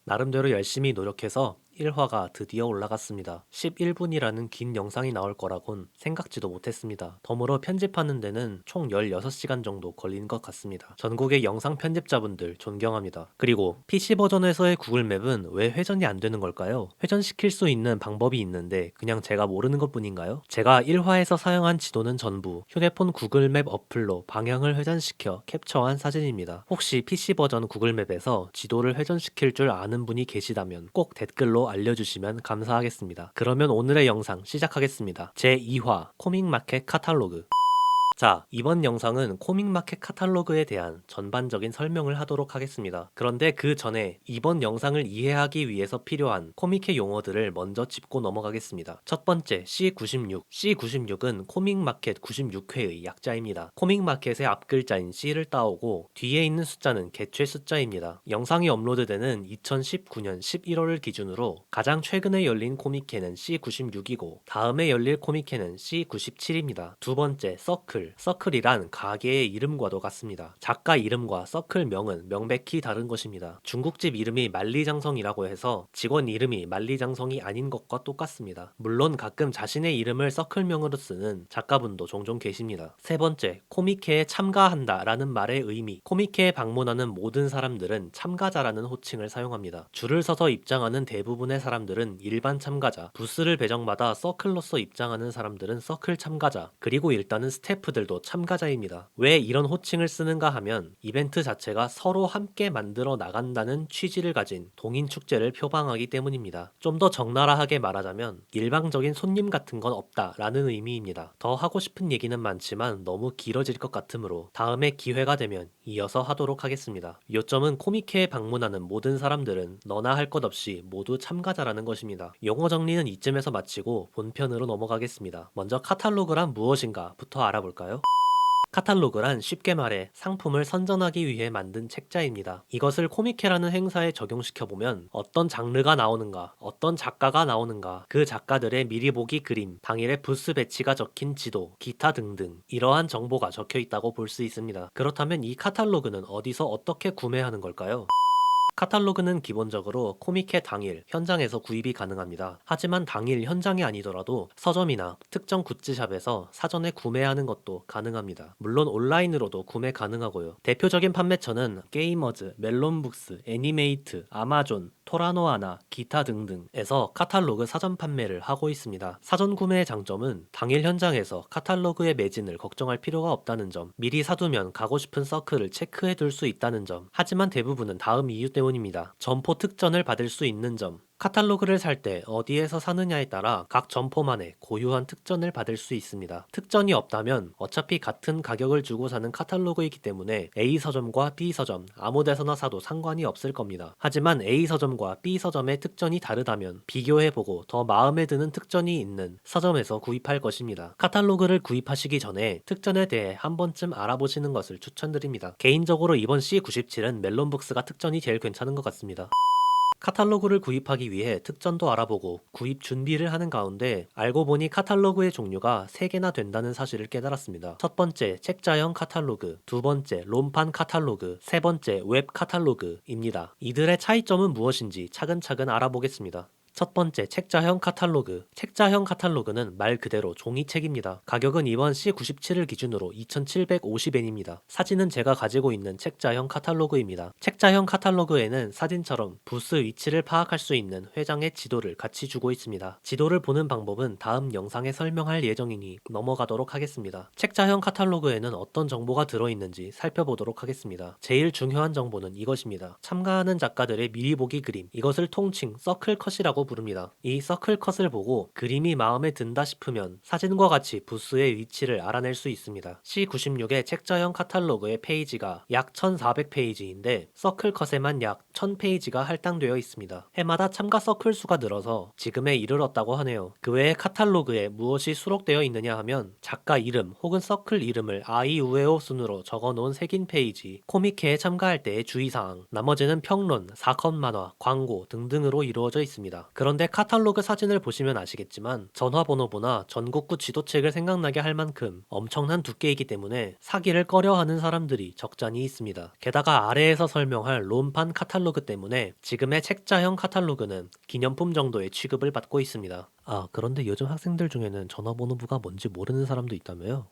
나름대로 열심히 노력해서 1화가 드디어 올라갔습니다. 11분이라는 긴 영상이 나올 거라곤 생각지도 못했습니다. 덤으로 편집하는 데는 총 16시간 정도 걸린 것 같습니다. 전국의 영상 편집자분들 존경합니다. 그리고 PC 버전에서의 구글맵은 왜 회전이 안 되는 걸까요? 회전시킬 수 있는 방법이 있는데 그냥 제가 모르는 것 뿐인가요? 제가 1화에서 사용한 지도는 전부 휴대폰 구글맵 어플로 방향을 회전시켜 캡처한 사진입니다. 혹시 PC 버전 구글맵에서 지도를 회전시킬 줄 아는 분이 계시다면 꼭 댓글로 알려주시면 감사하겠습니다. 그러면 오늘의 영상 시작하겠습니다. 제2화 코믹마켓 카탈로그. 자, 이번 영상은 코믹마켓 카탈로그에 대한 전반적인 설명을 하도록 하겠습니다. 그런데 그 전에 이번 영상을 이해하기 위해서 필요한 코믹의 용어들을 먼저 짚고 넘어가겠습니다. 첫 번째, C96. C96은 코믹마켓 96회의 약자입니다. 코믹마켓의 앞글자인 C를 따오고 뒤에 있는 숫자는 개최 숫자입니다. 영상이 업로드되는 2019년 11월을 기준으로 가장 최근에 열린 코믹회는 C96이고 다음에 열릴 코믹회는 C97입니다. 두 번째, 서클. 서클이란 가게의 이름과도 같습니다. 작가 이름과 서클명은 명백히 다른 것입니다. 중국집 이름이 만리장성이라고 해서 직원 이름이 만리장성이 아닌 것과 똑같습니다. 물론 가끔 자신의 이름을 서클명으로 쓰는 작가분도 종종 계십니다. 세 번째, 코믹회에 참가한다 라는 말의 의미. 코믹회에 방문하는 모든 사람들은 참가자라는 호칭을 사용합니다. 줄을 서서 입장하는 대부분의 사람들은 일반 참가자, 부스를 배정받아 서클로서 입장하는 사람들은 서클 참가자, 그리고 일단은 스태프들도 참가자입니다. 왜 이런 호칭을 쓰는가 하면 이벤트 자체가 서로 함께 만들어 나간다는 취지를 가진 동인축제를 표방하기 때문입니다. 좀 더 적나라하게 말하자면 일방적인 손님 같은 건 없다 라는 의미입니다. 더 하고 싶은 얘기는 많지만 너무 길어질 것 같으므로 다음에 기회가 되면 이어서 하도록 하겠습니다. 요점은 코믹회에 방문하는 모든 사람들은 너나 할 것 없이 모두 참가자라는 것입니다. 용어 정리는 이쯤에서 마치고 본편으로 넘어가겠습니다. 먼저 카탈로그란 무엇인가부터 알아볼까요? 카탈로그란 쉽게 말해 상품을 선전하기 위해 만든 책자입니다. 이것을 코믹회라는 행사에 적용시켜보면 어떤 장르가 나오는가, 어떤 작가가 나오는가, 그 작가들의 미리 보기 그림, 당일의 부스 배치가 적힌 지도, 기타 등등 이러한 정보가 적혀 있다고 볼 수 있습니다. 그렇다면 이 카탈로그는 어디서 어떻게 구매하는 걸까요? 카탈로그는 기본적으로 코믹회 당일 현장에서 구입이 가능합니다. 하지만 당일 현장이 아니더라도 서점이나 특정 굿즈샵에서 사전에 구매하는 것도 가능합니다. 물론 온라인으로도 구매 가능하고요. 대표적인 판매처는 게이머즈, 멜론북스, 애니메이트, 아마존, 토라노아나, 기타 등등에서 카탈로그 사전 판매를 하고 있습니다. 사전 구매의 장점은 당일 현장에서 카탈로그의 매진을 걱정할 필요가 없다는 점, 미리 사두면 가고 싶은 서클을 체크해 둘 수 있다는 점, 하지만 대부분은 다음 이유 때문입니다. 점포 특전을 받을 수 있는 점, 카탈로그를 살 때 어디에서 사느냐에 따라 각 점포만의 고유한 특전을 받을 수 있습니다. 특전이 없다면 어차피 같은 가격을 주고 사는 카탈로그이기 때문에 A 서점과 B 서점 아무 데서나 사도 상관이 없을 겁니다. 하지만 A 서점과 B 서점의 특전이 다르다면 비교해보고 더 마음에 드는 특전이 있는 서점에서 구입할 것입니다. 카탈로그를 구입하시기 전에 특전에 대해 한 번쯤 알아보시는 것을 추천드립니다. 개인적으로 이번 C97은 멜론북스가 특전이 제일 괜찮은 것 같습니다. 카탈로그를 구입하기 위해 특전도 알아보고 구입 준비를 하는 가운데 알고 보니 카탈로그의 종류가 3개나 된다는 사실을 깨달았습니다. 첫 번째, 책자형 카탈로그, 두 번째, 롬판 카탈로그, 세 번째, 웹 카탈로그입니다. 이들의 차이점은 무엇인지 차근차근 알아보겠습니다. 첫 번째, 책자형 카탈로그. 책자형 카탈로그는 말 그대로 종이책입니다. 가격은 이번 C97을 기준으로 2,750엔입니다. 사진은 제가 가지고 있는 책자형 카탈로그입니다. 책자형 카탈로그에는 사진처럼 부스 위치를 파악할 수 있는 회장의 지도를 같이 주고 있습니다. 지도를 보는 방법은 다음 영상에 설명할 예정이니 넘어가도록 하겠습니다. 책자형 카탈로그에는 어떤 정보가 들어있는지 살펴보도록 하겠습니다. 제일 중요한 정보는 이것입니다. 참가하는 작가들의 미리 보기 그림, 이것을 통칭 서클컷이라고 부릅니다. 이 서클컷을 보고 그림이 마음에 든다 싶으면 사진과 같이 부스의 위치를 알아낼 수 있습니다. C96의 책자형 카탈로그의 페이지가 약 1400페이지인데 서클컷에만 약 1000페이지가 할당되어 있습니다. 해마다 참가 서클 수가 늘어서 지금에 이르렀다고 하네요. 그 외에 카탈로그에 무엇이 수록되어 있느냐 하면 작가 이름 혹은 서클 이름을 아이우에오 순으로 적어놓은 색인 페이지, 코믹회에 참가할 때의 주의사항, 나머지는 평론, 사건 만화, 광고 등등으로 이루어져 있습니다. 그런데 카탈로그 사진을 보시면 아시겠지만 전화번호부나 전국구 지도책을 생각나게 할 만큼 엄청난 두께이기 때문에 사기를 꺼려하는 사람들이 적잖이 있습니다. 게다가 아래에서 설명할 롬판 카탈로그 때문에 지금의 책자형 카탈로그는 기념품 정도의 취급을 받고 있습니다. 아, 그런데 요즘 학생들 중에는 전화번호부가 뭔지 모르는 사람도 있다며요?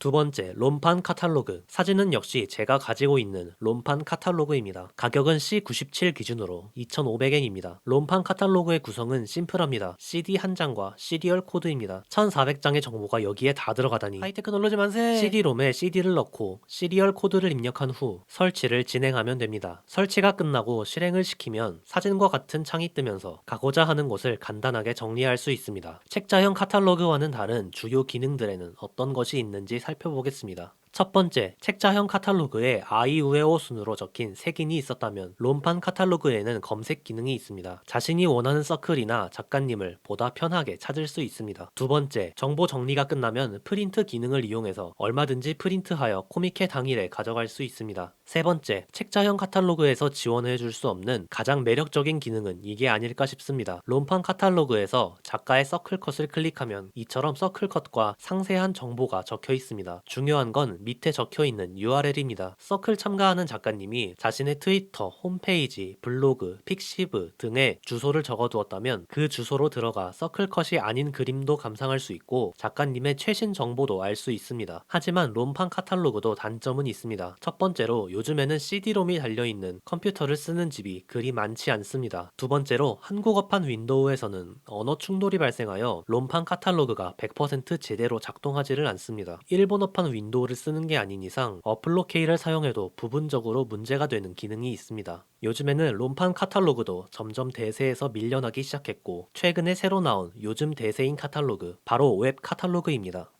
두 번째, 롬판 카탈로그. 사진은 역시 제가 가지고 있는 롬판 카탈로그입니다. 가격은 C97 기준으로 2,500엔입니다. 롬판 카탈로그의 구성은 심플합니다. CD 한 장과 시리얼 코드입니다. 1,400장의 정보가 여기에 다 들어가다니 하이테크놀로지 만세! CD롬에 CD를 넣고 시리얼 코드를 입력한 후 설치를 진행하면 됩니다. 설치가 끝나고 실행을 시키면 사진과 같은 창이 뜨면서 가고자 하는 곳을 간단하게 정리할 수 있습니다. 책자형 카탈로그와는 다른 주요 기능들에는 어떤 것이 있는지 살펴보겠습니다. 첫 번째, 책자형 카탈로그에 아이우에오 순으로 적힌 색인이 있었다면 롬판 카탈로그에는 검색 기능이 있습니다. 자신이 원하는 서클이나 작가님을 보다 편하게 찾을 수 있습니다. 두 번째, 정보 정리가 끝나면 프린트 기능을 이용해서 얼마든지 프린트하여 코믹회 당일에 가져갈 수 있습니다. 세 번째, 책자형 카탈로그에서 지원해 줄 수 없는 가장 매력적인 기능은 이게 아닐까 싶습니다. 롬판 카탈로그에서 작가의 서클컷을 클릭하면 이처럼 서클컷과 상세한 정보가 적혀 있습니다. 중요한 건 밑에 적혀 있는 URL입니다. 서클 참가하는 작가님이 자신의 트위터, 홈페이지, 블로그, 픽시브 등에 주소를 적어두었다면 그 주소로 들어가 서클컷이 아닌 그림도 감상할 수 있고 작가님의 최신 정보도 알 수 있습니다. 하지만 롬판 카탈로그도 단점은 있습니다. 첫 번째로 요즘에는 CD롬이 달려있는 컴퓨터를 쓰는 집이 그리 많지 않습니다. 두 번째로 한국어판 윈도우에서는 언어 충돌이 발생하여 롬판 카탈로그가 100% 제대로 작동하지를 않습니다. 일본어판 윈도우를 쓰는 게 아닌 이상 어플로 K를 사용해도 부분적으로 문제가 되는 기능이 있습니다. 요즘에는 롬판 카탈로그도 점점 대세에서 밀려나기 시작했고 최근에 새로 나온 요즘 대세인 카탈로그 바로 웹 카탈로그입니다.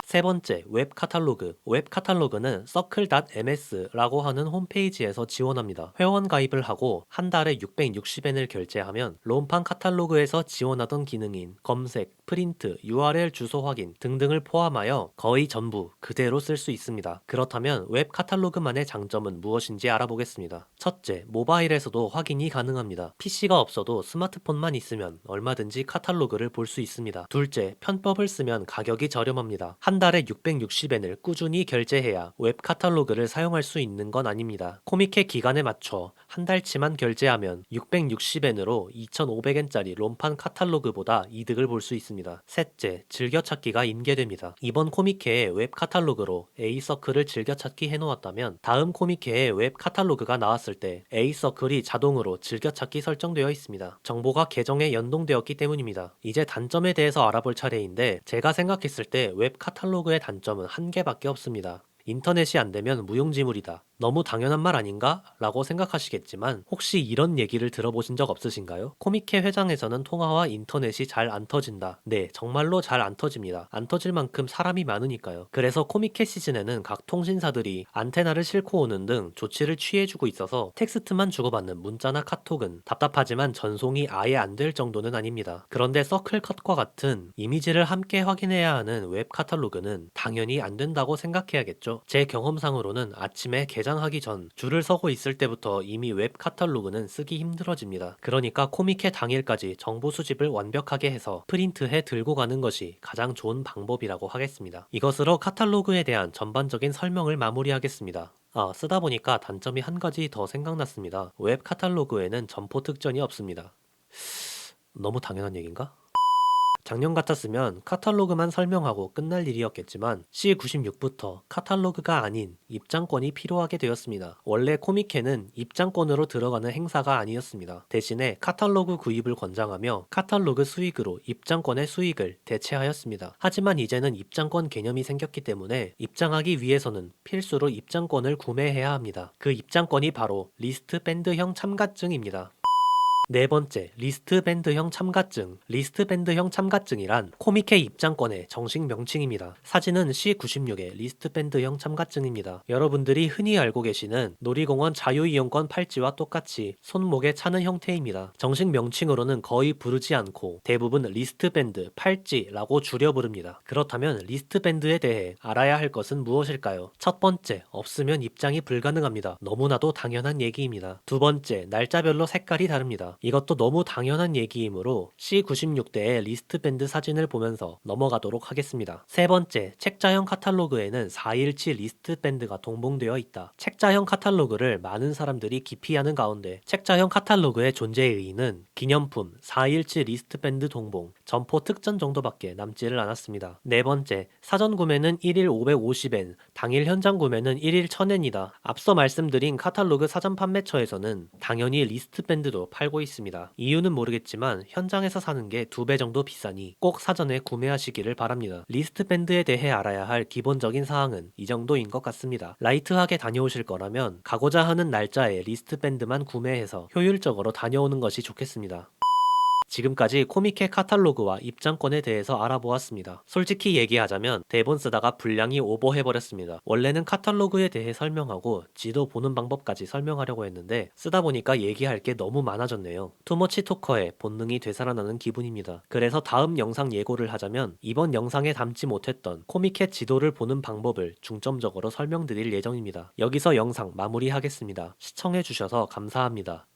세 번째, 웹 카탈로그. 웹 카탈로그는 circle.ms라고 하는 홈페이지에서 지원합니다. 회원 가입을 하고 한 달에 660엔을 결제하면 롬판 카탈로그에서 지원하던 기능인 검색, 프린트, URL 주소 확인 등등을 포함하여 거의 전부 그대로 쓸 수 있습니다. 그렇다면 웹 카탈로그만의 장점은 무엇인지 알아보겠습니다. 첫째, 모바일에서도 확인이 가능합니다. PC가 없어도 스마트폰만 있으면 얼마든지 카탈로그를 볼 수 있습니다. 둘째, 편법을 쓰면 가격이 저렴합니다. 한 달에 660엔을 꾸준히 결제해야 웹 카탈로그를 사용할 수 있는 건 아닙니다. 코믹회 기간에 맞춰 한 달치만 결제하면 660엔으로 2,500엔짜리 롬판 카탈로그보다 이득을 볼 수 있습니다. 셋째, 즐겨찾기가 인계됩니다. 이번 코믹회의 웹 카탈로그로 A서클을 즐겨찾기 해놓았다면 다음 코믹회의 웹 카탈로그가 나왔을 때 A서클이 자동으로 즐겨찾기 설정되어 있습니다. 정보가 계정에 연동되었기 때문입니다. 이제 단점에 대해서 알아볼 차례인데 제가 생각했을 때 웹 카탈로그의 단점은 한 개밖에 없습니다. 인터넷이 안 되면 무용지물이다. 너무 당연한 말 아닌가? 라고 생각하시겠지만 혹시 이런 얘기를 들어보신 적 없으신가요? 코믹회 회장에서는 통화와 인터넷이 잘 안 터진다. 네, 정말로 잘 안 터집니다. 안 터질 만큼 사람이 많으니까요. 그래서 코믹회 시즌에는 각 통신사들이 안테나를 싣고 오는 등 조치를 취해주고 있어서 텍스트만 주고받는 문자나 카톡은 답답하지만 전송이 아예 안 될 정도는 아닙니다. 그런데 서클컷과 같은 이미지를 함께 확인해야 하는 웹 카탈로그는 당연히 안 된다고 생각해야겠죠. 제 경험상으로는 아침에 개장하기 전 줄을 서고 있을 때부터 이미 웹 카탈로그는 쓰기 힘들어집니다. 그러니까 코믹회 당일까지 정보 수집을 완벽하게 해서 프린트해 들고 가는 것이 가장 좋은 방법이라고 하겠습니다. 이것으로 카탈로그에 대한 전반적인 설명을 마무리하겠습니다. 쓰다 보니까 단점이 한 가지 더 생각났습니다. 웹 카탈로그에는 점포 특전이 없습니다. 너무 당연한 얘기인가? 작년 같았으면 카탈로그만 설명하고 끝날 일이었겠지만 C96부터 카탈로그가 아닌 입장권이 필요하게 되었습니다. 원래 코믹회는 입장권으로 들어가는 행사가 아니었습니다. 대신에 카탈로그 구입을 권장하며 카탈로그 수익으로 입장권의 수익을 대체하였습니다. 하지만 이제는 입장권 개념이 생겼기 때문에 입장하기 위해서는 필수로 입장권을 구매해야 합니다. 그 입장권이 바로 리스트밴드형 참가증입니다. 네 번째, 리스트밴드형 참가증. 리스트밴드형 참가증이란 코믹회 입장권의 정식 명칭입니다. 사진은 C96의 리스트밴드형 참가증입니다. 여러분들이 흔히 알고 계시는 놀이공원 자유이용권 팔찌와 똑같이 손목에 차는 형태입니다. 정식 명칭으로는 거의 부르지 않고 대부분 리스트밴드, 팔찌라고 줄여 부릅니다. 그렇다면 리스트밴드에 대해 알아야 할 것은 무엇일까요? 첫 번째, 없으면 입장이 불가능합니다. 너무나도 당연한 얘기입니다. 두 번째, 날짜별로 색깔이 다릅니다. 이것도 너무 당연한 얘기이므로 C96대의 리스트밴드 사진을 보면서 넘어가도록 하겠습니다. 세 번째, 책자형 카탈로그에는 417 리스트밴드가 동봉되어 있다. 책자형 카탈로그를 많은 사람들이 기피하는 가운데 책자형 카탈로그의 존재의 의의는 기념품, 417 리스트밴드 동봉, 점포 특전 정도밖에 남지를 않았습니다. 네 번째, 사전 구매는 1일 550엔, 당일 현장 구매는 1일 1000엔이다. 앞서 말씀드린 카탈로그 사전 판매처에서는 당연히 리스트밴드도 팔고 있습니다. 이유는 모르겠지만 현장에서 사는 게 2배 정도 비싸니 꼭 사전에 구매하시기를 바랍니다. 리스트밴드에 대해 알아야 할 기본적인 사항은 이 정도인 것 같습니다. 라이트하게 다녀오실 거라면 가고자 하는 날짜에 리스트밴드만 구매해서 효율적으로 다녀오는 것이 좋겠습니다. 지금까지 코미켓 카탈로그와 입장권에 대해서 알아보았습니다. 솔직히 얘기하자면 대본 쓰다가 분량이 오버해버렸습니다. 원래는 카탈로그에 대해 설명하고 지도 보는 방법까지 설명하려고 했는데 쓰다 보니까 얘기할 게 너무 많아졌네요. 투머치 토커의 본능이 되살아나는 기분입니다. 그래서 다음 영상 예고를 하자면 이번 영상에 담지 못했던 코미켓 지도를 보는 방법을 중점적으로 설명드릴 예정입니다. 여기서 영상 마무리하겠습니다. 시청해주셔서 감사합니다.